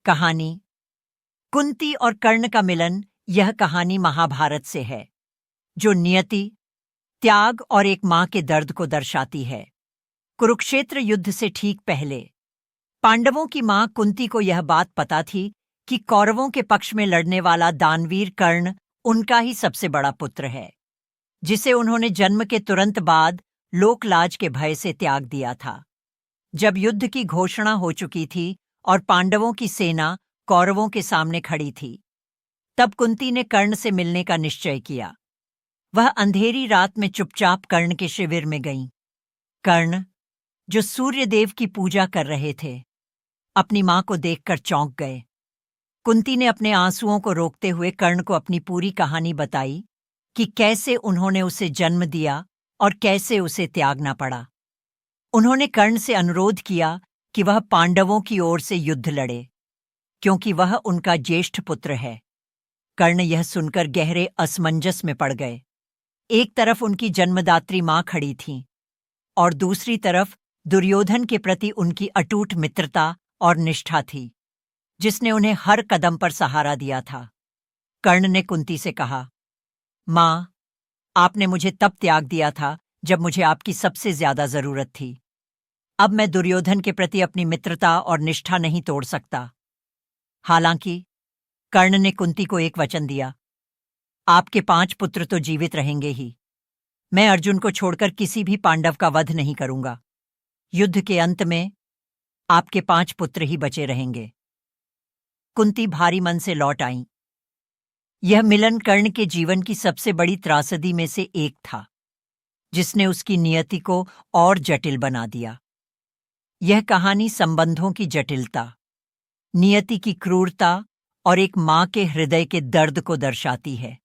कहानी कुंती और कर्ण का मिलन। यह कहानी महाभारत से है, जो नियति, त्याग और एक मां के दर्द को दर्शाती है। कुरुक्षेत्र युद्ध से ठीक पहले पांडवों की मां कुंती को यह बात पता थी कि कौरवों के पक्ष में लड़ने वाला दानवीर कर्ण उनका ही सबसे बड़ा पुत्र है, जिसे उन्होंने जन्म के तुरंत बाद लोकलाज के भय से त्याग दिया था। जब युद्ध की घोषणा हो चुकी थी और पांडवों की सेना कौरवों के सामने खड़ी थी, तब कुंती ने कर्ण से मिलने का निश्चय किया। वह अंधेरी रात में चुपचाप कर्ण के शिविर में गईं। कर्ण, जो सूर्यदेव की पूजा कर रहे थे, अपनी मां को देखकर चौंक गए। कुंती ने अपने आंसुओं को रोकते हुए कर्ण को अपनी पूरी कहानी बताई कि कैसे उन्होंने उसे जन्म दिया और कैसे उसे त्यागना पड़ा। उन्होंने कर्ण से अनुरोध किया कि वह पांडवों की ओर से युद्ध लड़े, क्योंकि वह उनका ज्येष्ठ पुत्र है। कर्ण यह सुनकर गहरे असमंजस में पड़ गए। एक तरफ उनकी जन्मदात्री मां खड़ी थीं और दूसरी तरफ दुर्योधन के प्रति उनकी अटूट मित्रता और निष्ठा थी, जिसने उन्हें हर कदम पर सहारा दिया था। कर्ण ने कुंती से कहा, मां, आपने मुझे तब त्याग दिया था जब मुझे आपकी सबसे ज्यादा जरूरत थी। अब मैं दुर्योधन के प्रति अपनी मित्रता और निष्ठा नहीं तोड़ सकता। हालांकि कर्ण ने कुंती को एक वचन दिया, आपके 5 पुत्र तो जीवित रहेंगे ही। मैं अर्जुन को छोड़कर किसी भी पांडव का वध नहीं करूंगा। युद्ध के अंत में आपके 5 पुत्र ही बचे रहेंगे। कुंती भारी मन से लौट आईं। यह मिलन कर्ण के जीवन की सबसे बड़ी त्रासदी में से एक था, जिसने उसकी नियति को और जटिल बना दिया। यह कहानी संबंधों की जटिलता, नियति की क्रूरता और एक मां के हृदय के दर्द को दर्शाती है।